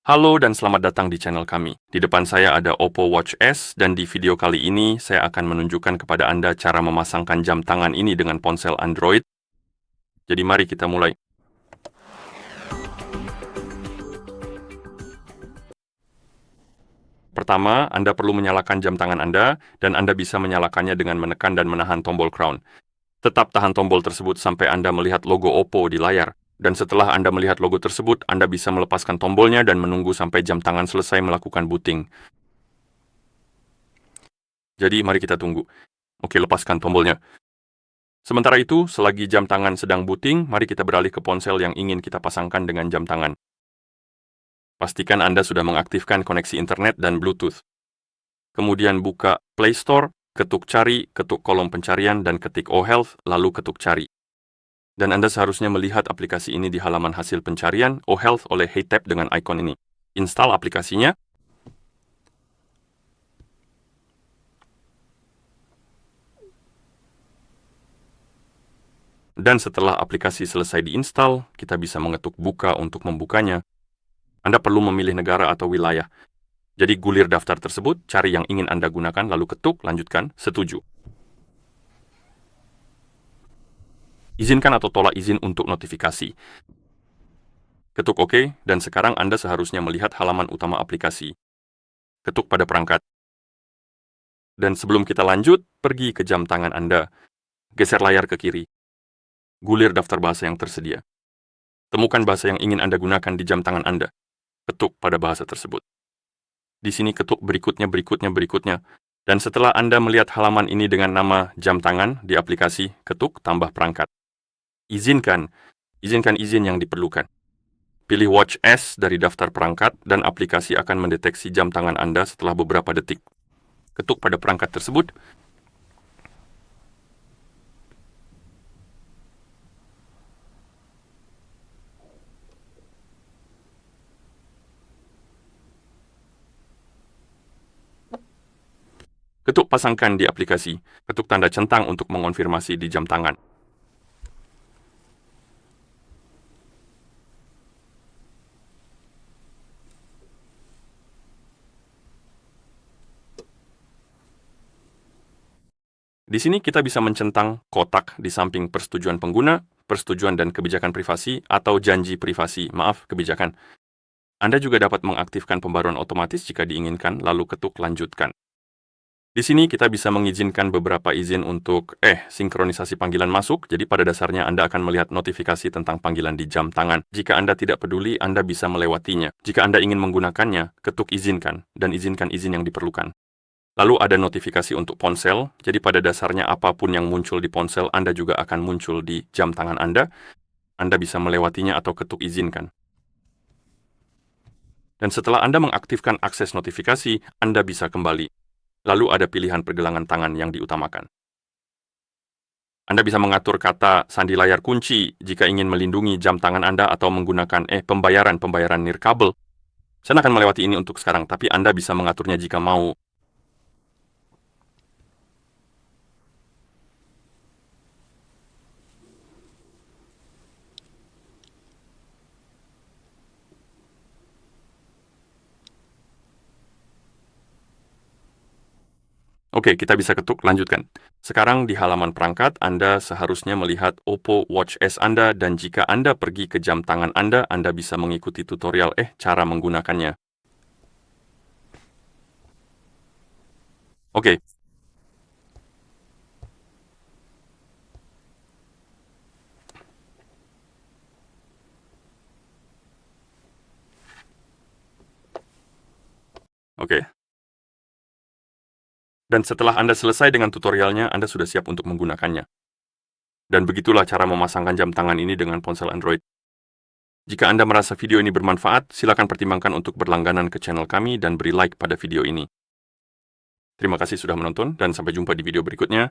Halo dan selamat datang di channel kami. Di depan saya ada Oppo Watch S dan di video kali ini saya akan menunjukkan kepada Anda cara memasangkan jam tangan ini dengan ponsel Android. Jadi mari kita mulai. Pertama, Anda perlu menyalakan jam tangan Anda dan Anda bisa menyalakannya dengan menekan dan menahan tombol crown. Tetap tahan tombol tersebut sampai Anda melihat logo Oppo di layar. Dan setelah Anda melihat logo tersebut, Anda bisa melepaskan tombolnya dan menunggu sampai jam tangan selesai melakukan booting. Jadi, mari kita tunggu. Oke, lepaskan tombolnya. Sementara itu, selagi jam tangan sedang booting, mari kita beralih ke ponsel yang ingin kita pasangkan dengan jam tangan. Pastikan Anda sudah mengaktifkan koneksi internet dan Bluetooth. Kemudian buka Play Store, ketuk cari, ketuk kolom pencarian, dan ketik OHealth, lalu ketuk cari. Dan Anda seharusnya melihat aplikasi ini di halaman hasil pencarian OHealth oleh HeyTap dengan ikon ini. Install aplikasinya. Dan setelah aplikasi selesai diinstal, kita bisa mengetuk buka untuk membukanya. Anda perlu memilih negara atau wilayah. Jadi gulir daftar tersebut, cari yang ingin Anda gunakan, lalu ketuk, lanjutkan, setuju. Izinkan atau tolak izin untuk notifikasi. Ketuk OK, dan sekarang Anda seharusnya melihat halaman utama aplikasi. Ketuk pada perangkat. Dan sebelum kita lanjut, pergi ke jam tangan Anda. Geser layar ke kiri. Gulir daftar bahasa yang tersedia. Temukan bahasa yang ingin Anda gunakan di jam tangan Anda. Ketuk pada bahasa tersebut. Di sini ketuk berikutnya. Dan setelah Anda melihat halaman ini dengan nama jam tangan di aplikasi, ketuk tambah perangkat. Izinkan izin yang diperlukan. Pilih Watch S dari daftar perangkat dan aplikasi akan mendeteksi jam tangan Anda setelah beberapa detik. Ketuk pada perangkat tersebut. Ketuk pasangkan di aplikasi. Ketuk tanda centang untuk mengonfirmasi di jam tangan. Di sini kita bisa mencentang kotak di samping persetujuan pengguna, persetujuan dan kebijakan privasi, atau janji privasi, kebijakan. Anda juga dapat mengaktifkan pembaruan otomatis jika diinginkan, lalu ketuk lanjutkan. Di sini kita bisa mengizinkan beberapa izin untuk sinkronisasi panggilan masuk, jadi pada dasarnya Anda akan melihat notifikasi tentang panggilan di jam tangan. Jika Anda tidak peduli, Anda bisa melewatinya. Jika Anda ingin menggunakannya, ketuk izinkan, dan izinkan izin yang diperlukan. Lalu ada notifikasi untuk ponsel, jadi pada dasarnya apapun yang muncul di ponsel Anda juga akan muncul di jam tangan Anda. Anda bisa melewatinya atau ketuk izinkan. Dan setelah Anda mengaktifkan akses notifikasi, Anda bisa kembali. Lalu ada pilihan pergelangan tangan yang diutamakan. Anda bisa mengatur kata sandi layar kunci jika ingin melindungi jam tangan Anda atau menggunakan pembayaran nirkabel. Saya akan melewati ini untuk sekarang, tapi Anda bisa mengaturnya jika mau. Oke, kita bisa ketuk lanjutkan. Sekarang di halaman perangkat, Anda seharusnya melihat Oppo Watch S Anda dan jika Anda pergi ke jam tangan Anda bisa mengikuti tutorial cara menggunakannya. Oke. Oke. Dan setelah Anda selesai dengan tutorialnya, Anda sudah siap untuk menggunakannya. Dan begitulah cara memasangkan jam tangan ini dengan ponsel Android. Jika Anda merasa video ini bermanfaat, silakan pertimbangkan untuk berlangganan ke channel kami dan beri like pada video ini. Terima kasih sudah menonton dan sampai jumpa di video berikutnya.